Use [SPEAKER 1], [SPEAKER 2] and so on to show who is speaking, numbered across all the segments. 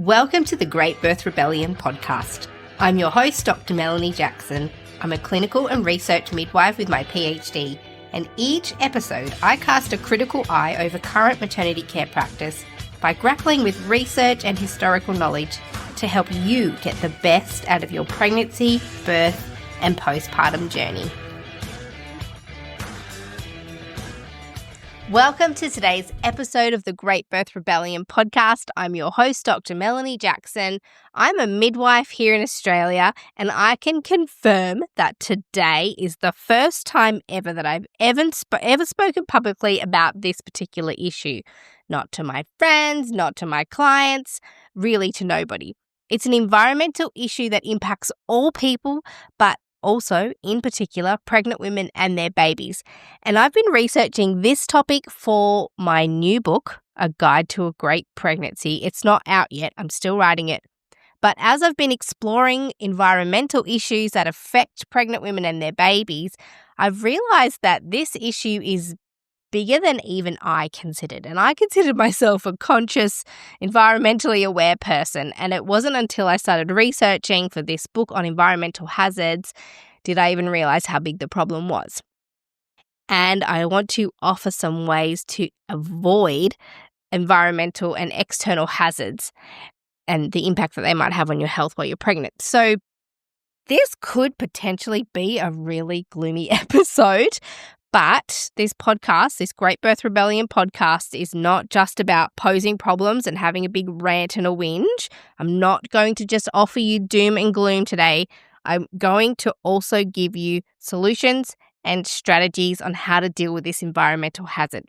[SPEAKER 1] Welcome to the Great Birth Rebellion podcast. I'm your host, Dr. Melanie Jackson. I'm a clinical and research midwife with my PhD, and each episode I cast a critical eye over current maternity care practice by grappling with research and historical knowledge to help you get the best out of your pregnancy, birth, and postpartum journey. Welcome to today's episode of the Great Birth Rebellion podcast. I'm your host, Dr. Melanie Jackson. I'm a midwife here in Australia, and I can confirm that today is the first time ever that I've ever spoken publicly about this particular issue. Not to my friends, not to my clients, really to nobody. It's an environmental issue that impacts all people, but also, in particular, pregnant women and their babies. And I've been researching this topic for my new book, A Guide to a Great Pregnancy. It's not out yet. I'm still writing it. But as I've been exploring environmental issues that affect pregnant women and their babies, I've realized that this issue is bigger than even I considered. And I considered myself a conscious, environmentally aware person. And it wasn't until I started researching for this book on environmental hazards did I even realize how big the problem was. And I want to offer some ways to avoid environmental and external hazards and the impact that they might have on your health while you're pregnant. So this could potentially be a really gloomy episode. But this podcast, this Great Birth Rebellion podcast, is not just about posing problems and having a big rant and a whinge. I'm not going to just offer you doom and gloom today. I'm going to also give you solutions and strategies on how to deal with this environmental hazard.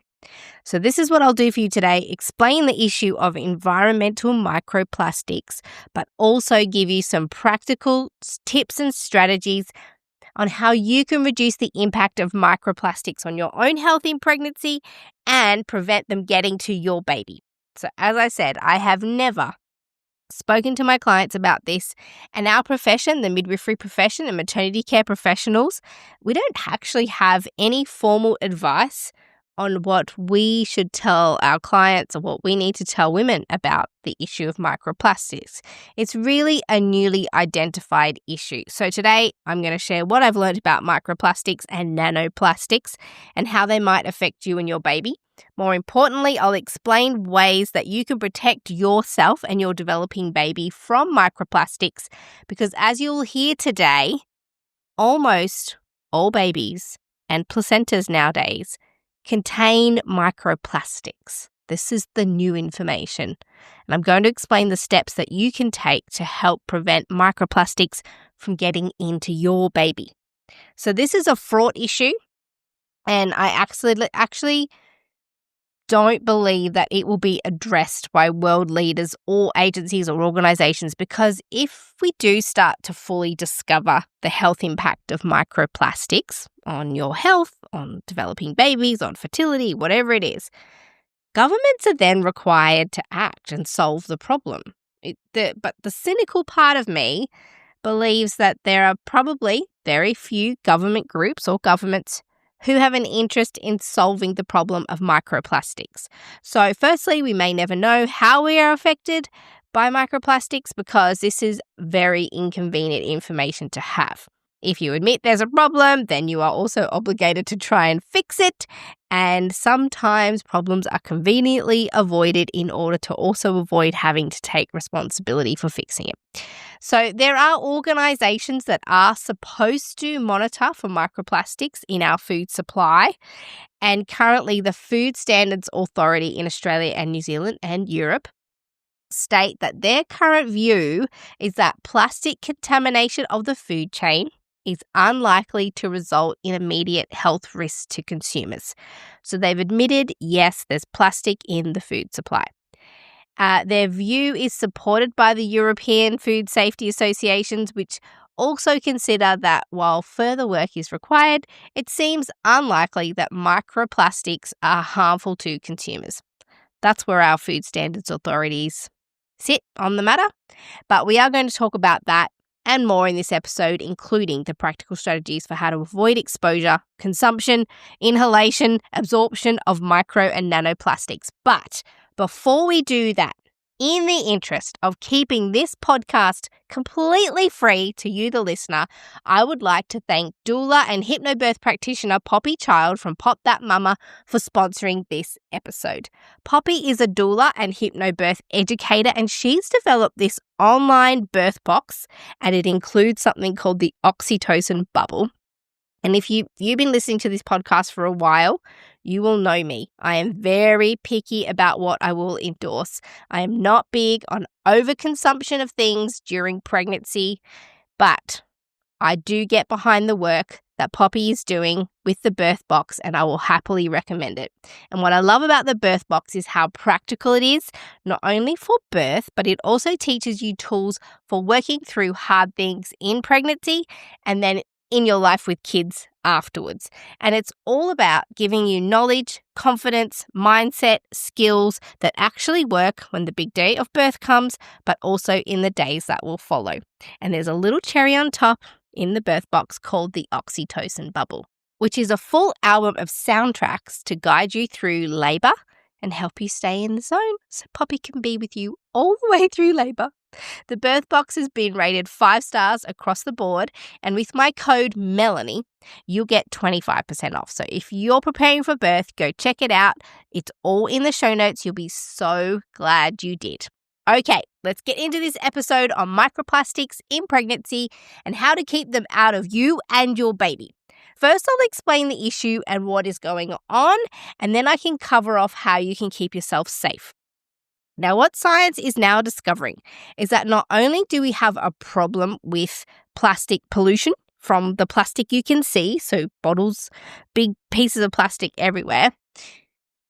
[SPEAKER 1] So this is what I'll do for you today, explain the issue of environmental microplastics, but also give you some practical tips and strategies on how you can reduce the impact of microplastics on your own health in pregnancy and prevent them getting to your baby. So as I said, I have never spoken to my clients about this, and our profession, the midwifery profession and maternity care professionals, we don't actually have any formal advice on what we should tell our clients or what we need to tell women about the issue of microplastics. It's really a newly identified issue. So today I'm going to share what I've learned about microplastics and nanoplastics and how they might affect you and your baby. More importantly, I'll explain ways that you can protect yourself and your developing baby from microplastics, because as you'll hear today, almost all babies and placentas nowadays contain microplastics. This is the new information. And I'm going to explain the steps that you can take to help prevent microplastics from getting into your baby. So this is a fraught issue, and I actually don't believe that it will be addressed by world leaders or agencies or organizations, because if we do start to fully discover the health impact of microplastics on your health, on developing babies, on fertility, whatever it is, governments are then required to act and solve the problem. But the cynical part of me believes that there are probably very few government groups or governments who have an interest in solving the problem of microplastics. So firstly, we may never know how we are affected by microplastics because this is very inconvenient information to have. If you admit there's a problem, then you are also obligated to try and fix it. And sometimes problems are conveniently avoided in order to also avoid having to take responsibility for fixing it. So there are organizations that are supposed to monitor for microplastics in our food supply. And currently the Food Standards Authority in Australia and New Zealand and Europe state that their current view is that plastic contamination of the food chain is unlikely to result in immediate health risks to consumers. So they've admitted, yes, there's plastic in the food supply. Their view is supported by the European Food Safety Associations, which also consider that while further work is required, it seems unlikely that microplastics are harmful to consumers. That's where our food standards authorities sit on the matter. But we are going to talk about that and more in this episode, including the practical strategies for how to avoid exposure, consumption, inhalation, absorption of micro and nanoplastics. But before we do that, in the interest of keeping this podcast completely free to you, the listener, I would like to thank doula and hypnobirth practitioner Poppy Child from Pop That Mama for sponsoring this episode. Poppy is a doula and hypnobirth educator, and she's developed this online birth box, and it includes something called the oxytocin bubble. And if you've been listening to this podcast for a while, you will know me. I am very picky about what I will endorse. I am not big on overconsumption of things during pregnancy, but I do get behind the work that Poppy is doing with the birth box, and I will happily recommend it. And what I love about the birth box is how practical it is, not only for birth, but it also teaches you tools for working through hard things in pregnancy and then in your life with kids afterwards. And it's all about giving you knowledge, confidence, mindset, skills that actually work when the big day of birth comes, but also in the days that will follow. And there's a little cherry on top in the birth box called the oxytocin bubble, which is a full album of soundtracks to guide you through labour and help you stay in the zone so Poppy can be with you all the way through labour. The birth box has been rated 5 stars across the board, and with my code Melanie, you'll get 25% off. So if you're preparing for birth, go check it out. It's all in the show notes. You'll be so glad you did. Okay, let's get into this episode on microplastics in pregnancy and how to keep them out of you and your baby. First, I'll explain the issue and what is going on, and then I can cover off how you can keep yourself safe. Now, what science is now discovering is that not only do we have a problem with plastic pollution from the plastic you can see, so bottles, big pieces of plastic everywhere,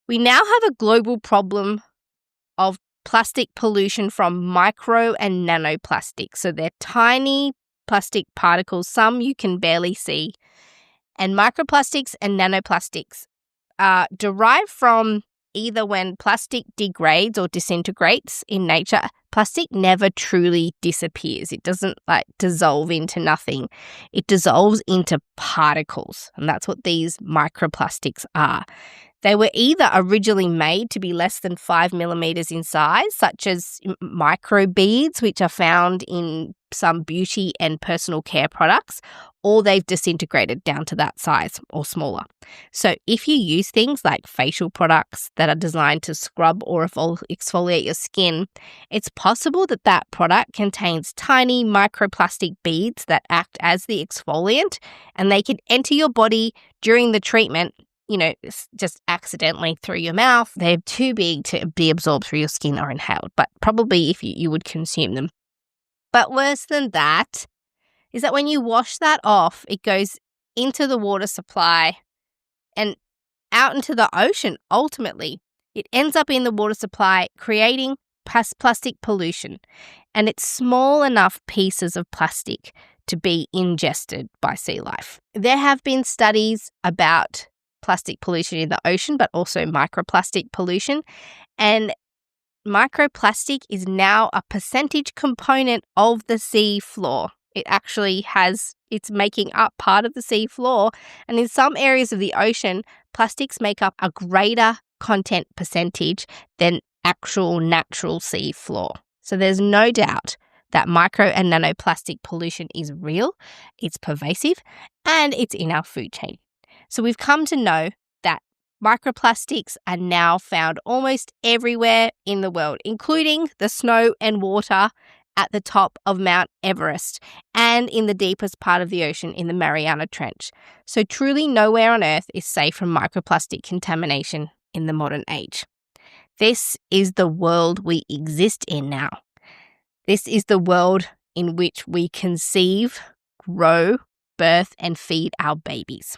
[SPEAKER 1] we now have a global problem of plastic pollution from micro and nanoplastics. So they're tiny plastic particles, some you can barely see. And microplastics and nanoplastics are derived from either when plastic degrades or disintegrates in nature. Plastic never truly disappears. It doesn't dissolve into nothing. It dissolves into particles, and that's what these microplastics are. They were either originally made to be less than 5 millimeters in size, such as microbeads, which are found in some beauty and personal care products, or they've disintegrated down to that size or smaller. So if you use things like facial products that are designed to scrub or exfoliate your skin, it's possible that that product contains tiny microplastic beads that act as the exfoliant, and they can enter your body during the treatment, just accidentally through your mouth. They're too big to be absorbed through your skin or inhaled, but probably if you would consume them. But worse than that is that when you wash that off, it goes into the water supply and out into the ocean. Ultimately, it ends up in the water supply, creating plastic pollution. And it's small enough pieces of plastic to be ingested by sea life. There have been studies about plastic pollution in the ocean, but also microplastic pollution. And microplastic is now a percentage component of the sea floor. It actually it's making up part of the sea floor. And in some areas of the ocean, plastics make up a greater content percentage than actual natural sea floor. So there's no doubt that micro and nanoplastic pollution is real, it's pervasive, and it's in our food chain. So we've come to know that microplastics are now found almost everywhere in the world, including the snow and water at the top of Mount Everest and in the deepest part of the ocean in the Mariana Trench. So truly nowhere on Earth is safe from microplastic contamination in the modern age. This is the world we exist in now. This is the world in which we conceive, grow, birth, and feed our babies.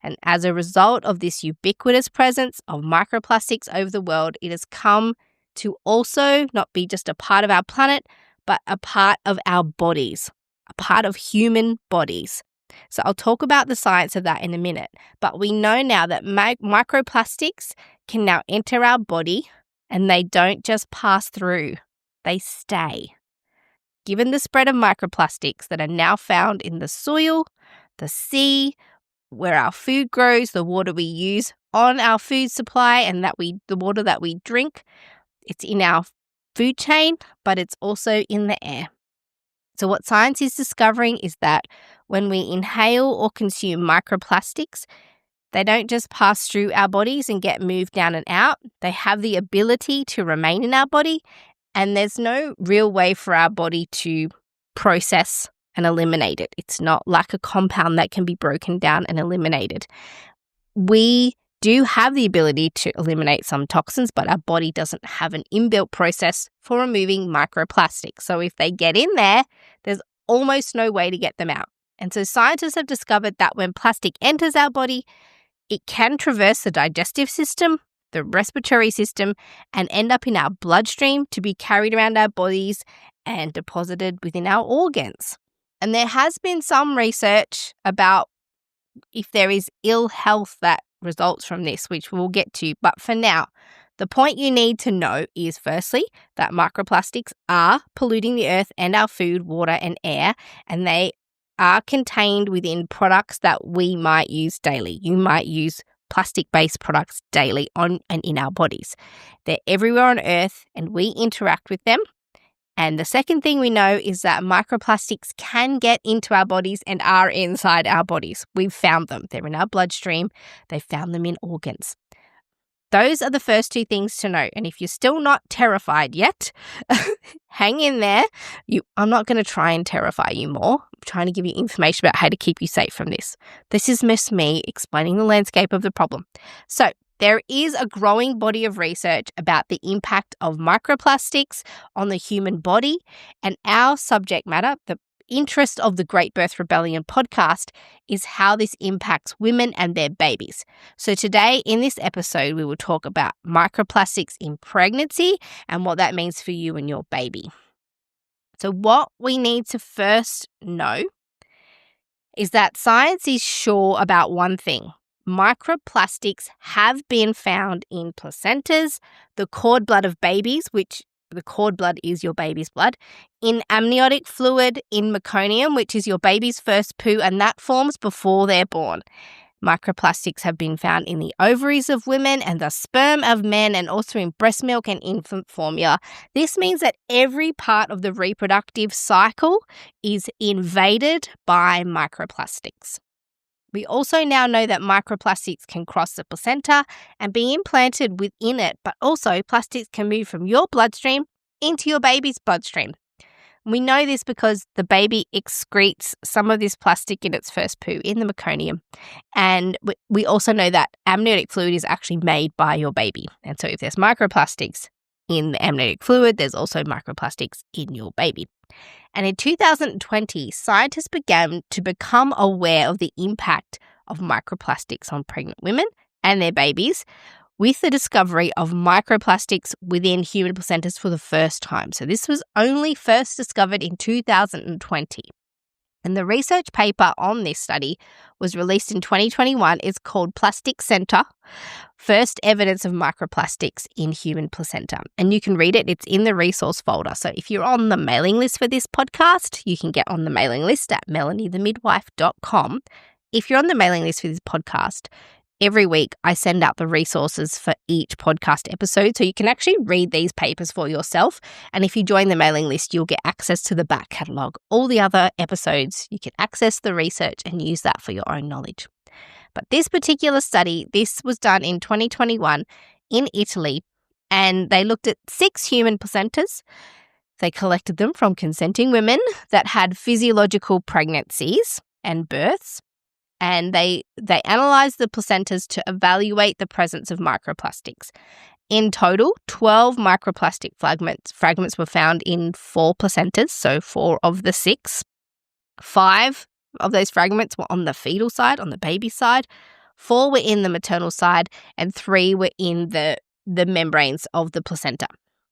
[SPEAKER 1] And as a result of this ubiquitous presence of microplastics over the world, it has come to also not be just a part of our planet, but a part of our bodies, a part of human bodies. So I'll talk about the science of that in a minute. But we know now that microplastics can now enter our body, and they don't just pass through, they stay. Given the spread of microplastics that are now found in the soil, the sea, where our food grows, the water we use on our food supply, and the water that we drink, it's in our food chain, but it's also in the air. So what science is discovering is that when we inhale or consume microplastics, they don't just pass through our bodies and get moved down and out. They have the ability to remain in our body, and there's no real way for our body to process and eliminate it. It's not like a compound that can be broken down and eliminated. We do have the ability to eliminate some toxins, but our body doesn't have an inbuilt process for removing microplastics. So if they get in there, there's almost no way to get them out. And so scientists have discovered that when plastic enters our body, it can traverse the digestive system, the respiratory system, and end up in our bloodstream to be carried around our bodies and deposited within our organs. And there has been some research about if there is ill health that results from this, which we'll get to. But for now, the point you need to know is firstly that microplastics are polluting the earth and our food, water, and air, and they are contained within products that we might use daily. You might use plastic-based products daily on and in our bodies. They're everywhere on earth and we interact with them. And the second thing we know is that microplastics can get into our bodies and are inside our bodies. We've found them. They're in our bloodstream. They've found them in organs. Those are the first two things to know. And if you're still not terrified yet, hang in there. I'm not going to try and terrify you more. I'm trying to give you information about how to keep you safe from this. This is just me explaining the landscape of the problem. So there is a growing body of research about the impact of microplastics on the human body, and our subject matter, the interest of the Great Birth Rebellion podcast, is how this impacts women and their babies. So today in this episode, we will talk about microplastics in pregnancy and what that means for you and your baby. So what we need to first know is that science is sure about one thing. Microplastics have been found in placentas, the cord blood of babies, which the cord blood is your baby's blood, in amniotic fluid, in meconium, which is your baby's first poo, and that forms before they're born. Microplastics have been found in the ovaries of women and the sperm of men, and also in breast milk and infant formula. This means that every part of the reproductive cycle is invaded by microplastics. We also now know that microplastics can cross the placenta and be implanted within it, but also plastics can move from your bloodstream into your baby's bloodstream. We know this because the baby excretes some of this plastic in its first poo in the meconium. And we also know that amniotic fluid is actually made by your baby. And so if there's microplastics in the amniotic fluid, there's also microplastics in your baby. And in 2020, scientists began to become aware of the impact of microplastics on pregnant women and their babies with the discovery of microplastics within human placentas for the first time. So this was only first discovered in 2020. And the research paper on this study was released in 2021. It's called Placenta, First Evidence of Microplastics in Human Placenta. And you can read it. It's in the resource folder. So if you're on the mailing list for this podcast, you can get on the mailing list at melaniethemidwife.com. If you're on the mailing list for this podcast, every week I send out the resources for each podcast episode, so you can actually read these papers for yourself. And if you join the mailing list, you'll get access to the back catalogue. All the other episodes, you can access the research and use that for your own knowledge. But this particular study, this was done in 2021 in Italy, and they looked at 6 human placentas. They collected them from consenting women that had physiological pregnancies and births. And they analysed the placentas to evaluate the presence of microplastics. In total, 12 microplastic fragments were found in 4 placentas, so 4 of the 6. 5 of those fragments were on the fetal side, on the baby side. 4 were in the maternal side, and 3 were in the membranes of the placenta.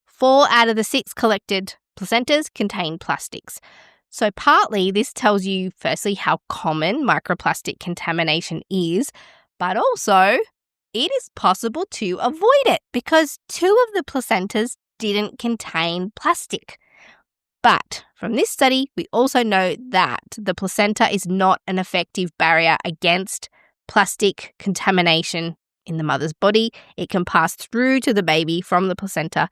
[SPEAKER 1] 4 out of the 6 collected placentas contained plastics. So partly this tells you, firstly, how common microplastic contamination is, but also it is possible to avoid it because 2 of the placentas didn't contain plastic. But from this study, we also know that the placenta is not an effective barrier against plastic contamination in the mother's body. It can pass through to the baby from the placenta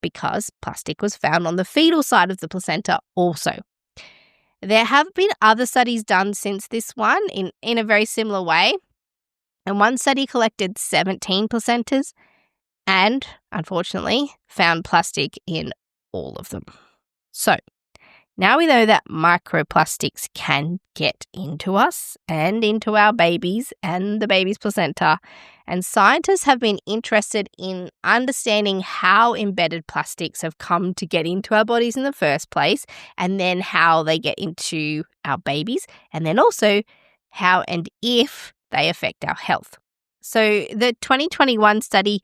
[SPEAKER 1] because plastic was found on the fetal side of the placenta also. There have been other studies done since this one in a very similar way. And one study collected 17 placentas and, unfortunately, found plastic in all of them. So, now we know that microplastics can get into us and into our babies and the baby's placenta, and scientists have been interested in understanding how embedded plastics have come to get into our bodies in the first place, and then how they get into our babies, and then also how and if they affect our health. So the 2021 study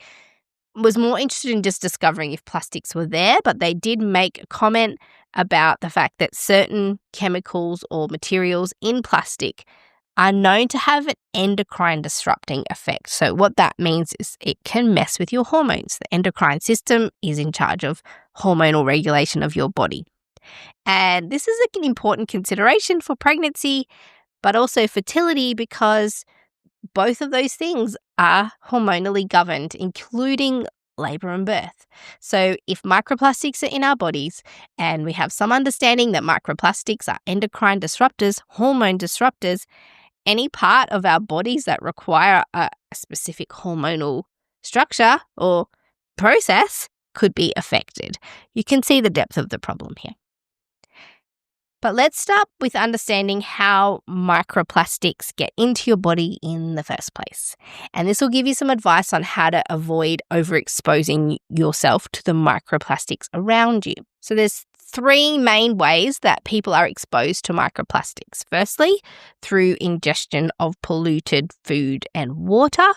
[SPEAKER 1] was more interested in just discovering if plastics were there, but they did make a comment about the fact that certain chemicals or materials in plastic are known to have an endocrine disrupting effect. So what that means is it can mess with your hormones. The endocrine system is in charge of hormonal regulation of your body. And this is an important consideration for pregnancy, but also fertility, because both of those things are hormonally governed, including labor and birth. So if microplastics are in our bodies and we have some understanding that microplastics are endocrine disruptors, hormone disruptors, any part of our bodies that require a specific hormonal structure or process could be affected. You can see the depth of the problem here. But let's start with understanding how microplastics get into your body in the first place. And this will give you some advice on how to avoid overexposing yourself to the microplastics around you. So there's 3 main ways that people are exposed to microplastics. Firstly, through ingestion of polluted food and water,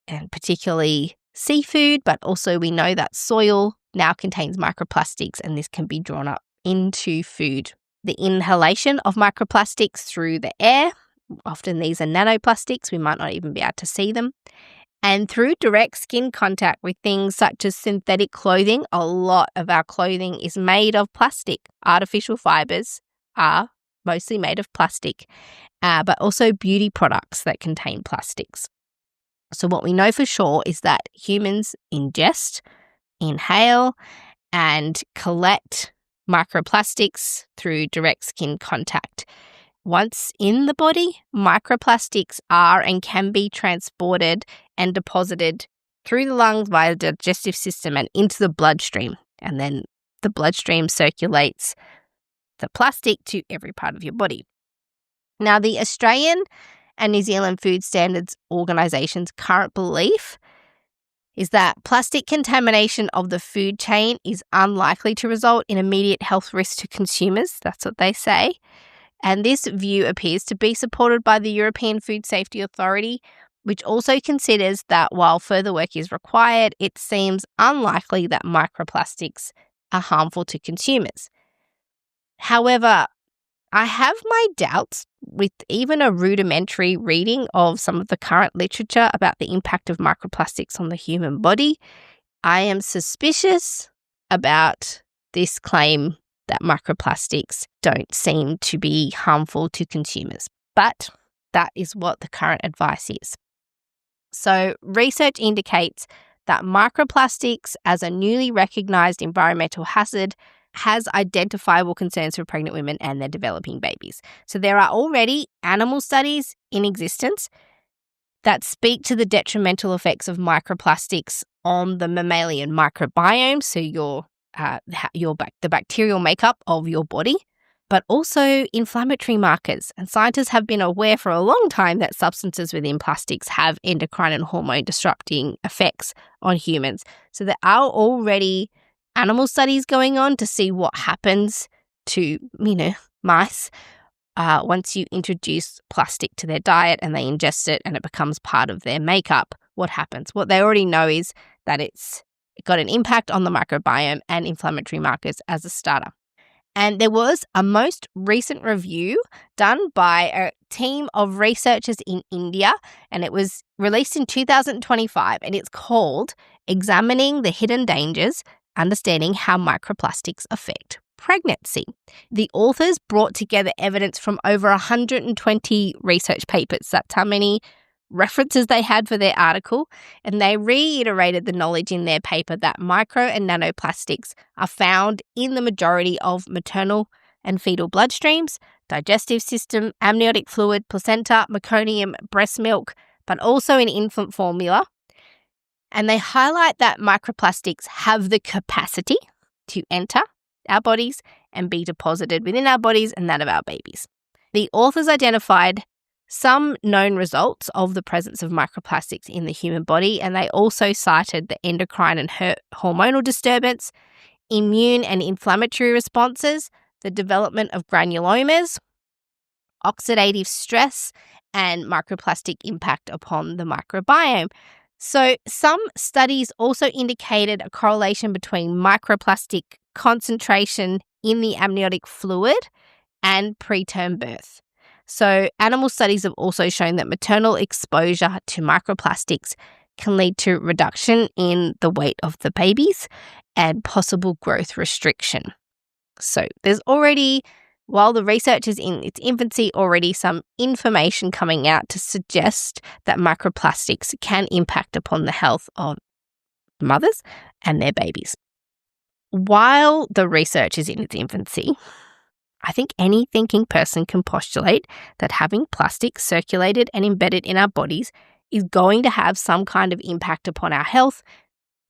[SPEAKER 1] and particularly seafood, but also we know that soil now contains microplastics, and this can be drawn up into food. The inhalation of microplastics through the air, often these are nanoplastics, we might not even be able to see them. And through direct skin contact with things such as synthetic clothing, a lot of our clothing is made of plastic. Artificial fibres are mostly made of plastic, but also beauty products that contain plastics. So what we know for sure is that humans ingest, inhale, and collect microplastics through direct skin contact. Once in the body, microplastics are and can be transported and deposited through the lungs via the digestive system and into the bloodstream. And then the bloodstream circulates the plastic to every part of your body. Now, the Australian and New Zealand Food Standards Organisation's current belief is that plastic contamination of the food chain is unlikely to result in immediate health risks to consumers. That's what they say. And this view appears to be supported by the European Food Safety Authority, which also considers that while further work is required, it seems unlikely that microplastics are harmful to consumers. However, I have my doubts with even a rudimentary reading of some of the current literature about the impact of microplastics on the human body. I am suspicious about this claim that microplastics don't seem to be harmful to consumers, but that is what the current advice is. So research indicates that microplastics as a newly recognised environmental hazard has identifiable concerns for pregnant women and their developing babies. So there are already animal studies in existence that speak to the detrimental effects of microplastics on the mammalian microbiome, so the bacterial makeup of your body, but also inflammatory markers. And scientists have been aware for a long time that substances within plastics have endocrine and hormone disrupting effects on humans. So there are already animal studies going on to see what happens to, mice once you introduce plastic to their diet and they ingest it and it becomes part of their makeup. What happens? What they already know is that it's got an impact on the microbiome and inflammatory markers as a starter. And there was a most recent review done by a team of researchers in India, and it was released in 2025, and it's called Examining the Hidden Dangers, Understanding How Microplastics Affect Pregnancy. The authors brought together evidence from over 120 research papers. That's how many references they had for their article, and they reiterated the knowledge in their paper that micro and nanoplastics are found in the majority of maternal and fetal bloodstreams, digestive system, amniotic fluid, placenta, meconium, breast milk, but also in infant formula. And they highlight that microplastics have the capacity to enter our bodies and be deposited within our bodies and that of our babies. The authors identified some known results of the presence of microplastics in the human body, and they also cited the endocrine and hormonal disturbance, immune and inflammatory responses, the development of granulomas, oxidative stress, and microplastic impact upon the microbiome. So some studies also indicated a correlation between microplastic concentration in the amniotic fluid and preterm birth. So animal studies have also shown that maternal exposure to microplastics can lead to reduction in the weight of the babies and possible growth restriction. So there's already, while the research is in its infancy, already some information coming out to suggest that microplastics can impact upon the health of mothers and their babies. While the research is in its infancy, I think any thinking person can postulate that having plastic circulated and embedded in our bodies is going to have some kind of impact upon our health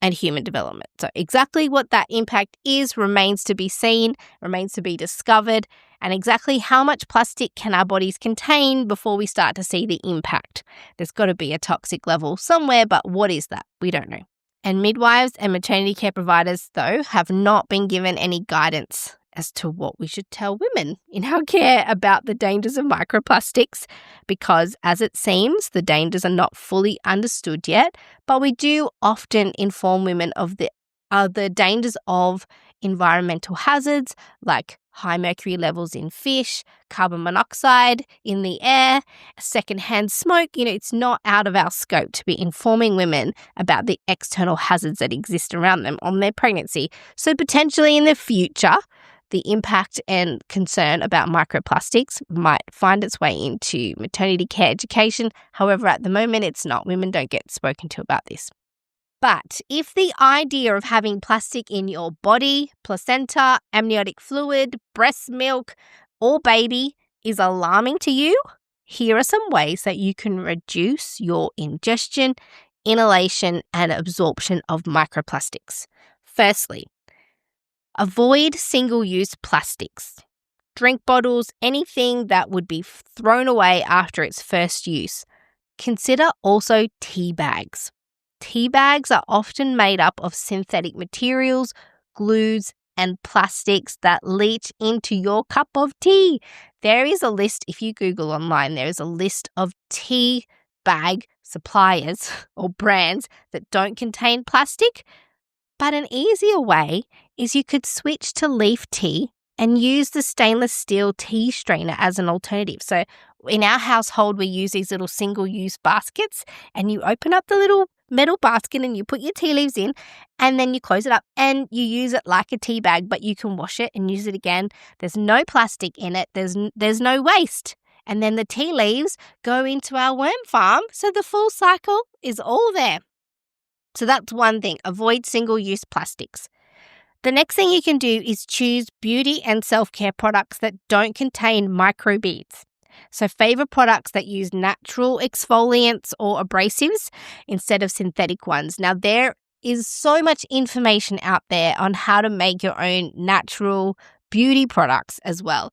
[SPEAKER 1] and human development. So exactly what that impact is remains to be seen, remains to be discovered, and exactly how much plastic can our bodies contain before we start to see the impact. There's got to be a toxic level somewhere, but what is that? We don't know. And midwives and maternity care providers, though, have not been given any guidance as to what we should tell women in our care about the dangers of microplastics, because as it seems, the dangers are not fully understood yet, but we do often inform women of the dangers of environmental hazards like high mercury levels in fish, carbon monoxide in the air, secondhand smoke. It's not out of our scope to be informing women about the external hazards that exist around them on their pregnancy. So potentially in the future, the impact and concern about microplastics might find its way into maternity care education. However, at the moment, it's not. Women don't get spoken to about this. But if the idea of having plastic in your body, placenta, amniotic fluid, breast milk, or baby is alarming to you, here are some ways that you can reduce your ingestion, inhalation, and absorption of microplastics. Firstly, avoid single-use plastics. Drink bottles, anything that would be thrown away after its first use. Consider also tea bags. Tea bags are often made up of synthetic materials, glues, and plastics that leach into your cup of tea. There is a list, if you Google online, there is a list of tea bag suppliers or brands that don't contain plastic. But an easier way is you could switch to leaf tea and use the stainless steel tea strainer as an alternative. So in our household, we use these little single-use baskets, and you open up the little metal basket and you put your tea leaves in, and then you close it up and you use it like a tea bag, but you can wash it and use it again. There's no plastic in it. There's no waste. And then the tea leaves go into our worm farm, so the full cycle is all there. So that's one thing. Avoid single-use plastics. The next thing you can do is choose beauty and self-care products that don't contain microbeads. So favor products that use natural exfoliants or abrasives instead of synthetic ones. Now, there is so much information out there on how to make your own natural beauty products as well.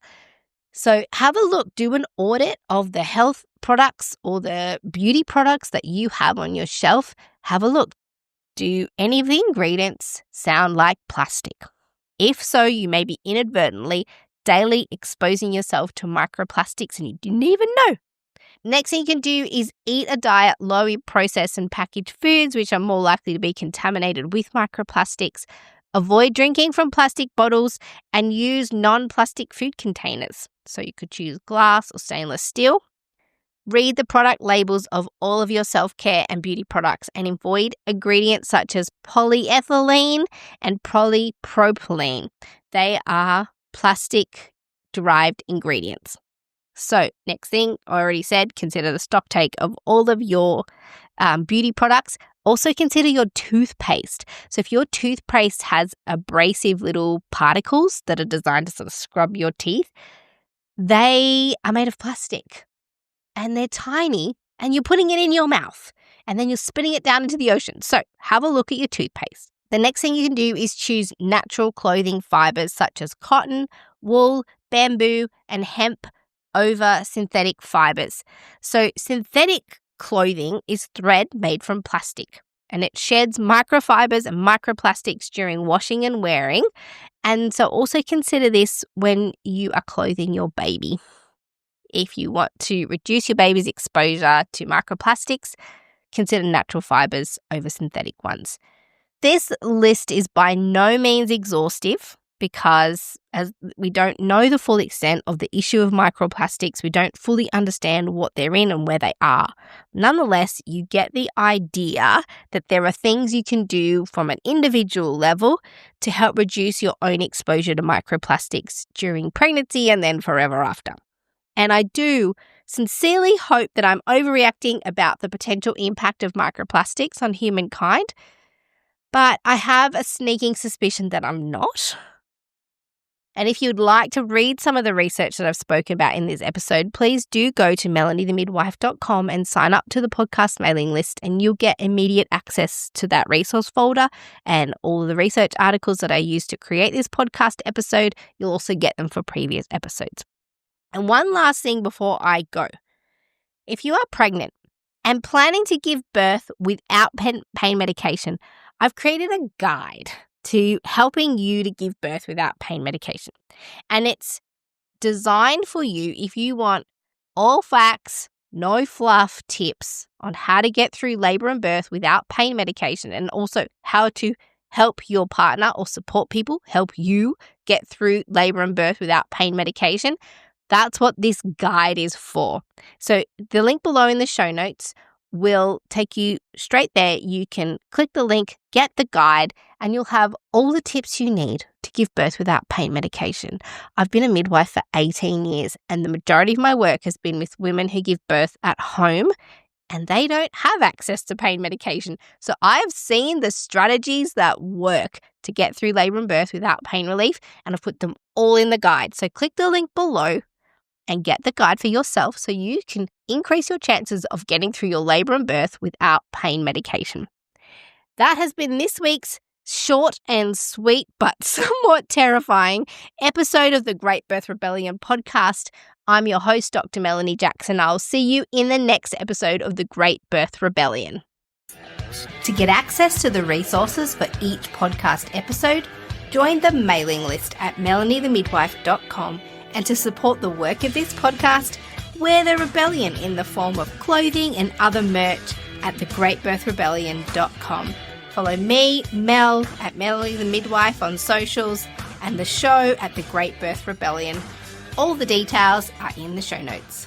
[SPEAKER 1] So have a look, do an audit of the health products or the beauty products that you have on your shelf. Have a look. Do any of the ingredients sound like plastic? If so, you may be inadvertently daily exposing yourself to microplastics and you didn't even know. Next thing you can do is eat a diet low in processed and packaged foods, which are more likely to be contaminated with microplastics. Avoid drinking from plastic bottles and use non-plastic food containers. So you could choose glass or stainless steel. Read the product labels of all of your self-care and beauty products and avoid ingredients such as polyethylene and polypropylene. They are plastic-derived ingredients. So next thing, I already said, consider the stock take of all of your beauty products. Also consider your toothpaste. So if your toothpaste has abrasive little particles that are designed to sort of scrub your teeth, they are made of plastic and they're tiny and you're putting it in your mouth and then you're spitting it down into the ocean. So have a look at your toothpaste. The next thing you can do is choose natural clothing fibers such as cotton, wool, bamboo, and hemp over synthetic fibers. So synthetic clothing is thread made from plastic and it sheds microfibers and microplastics during washing and wearing. And so also consider this when you are clothing your baby. If you want to reduce your baby's exposure to microplastics, consider natural fibers over synthetic ones. This list is by no means exhaustive because as we don't know the full extent of the issue of microplastics, we don't fully understand what they're in and where they are. Nonetheless, you get the idea that there are things you can do from an individual level to help reduce your own exposure to microplastics during pregnancy and then forever after. And I do sincerely hope that I'm overreacting about the potential impact of microplastics on humankind, but I have a sneaking suspicion that I'm not. And if you'd like to read some of the research that I've spoken about in this episode, please do go to melaniethemidwife.com and sign up to the podcast mailing list, and you'll get immediate access to that resource folder and all of the research articles that I used to create this podcast episode. You'll also get them for previous episodes. And one last thing before I go. If you are pregnant and planning to give birth without pain medication, I've created a guide to helping you to give birth without pain medication. And it's designed for you if you want all facts, no fluff tips on how to get through labor and birth without pain medication, and also how to help your partner or support people help you get through labor and birth without pain medication. That's what this guide is for. So the link below in the show notes will take you straight there. You can click the link, get the guide, and you'll have all the tips you need to give birth without pain medication. I've been a midwife for 18 years, and the majority of my work has been with women who give birth at home, and they don't have access to pain medication. So I've seen the strategies that work to get through labor and birth without pain relief, and I've put them all in the guide. So click the link below and get the guide for yourself so you can increase your chances of getting through your labor and birth without pain medication. That has been this week's short and sweet but somewhat terrifying episode of the Great Birth Rebellion podcast. I'm your host, Dr. Melanie Jackson. I'll see you in the next episode of the Great Birth Rebellion. To get access to the resources for each podcast episode, join the mailing list at melaniethemidwife.com. And to support the work of this podcast, wear the rebellion in the form of clothing and other merch at thegreatbirthrebellion.com. Follow me, Mel, at Melanie the Midwife on socials, and the show at The Great Birth Rebellion. All the details are in the show notes.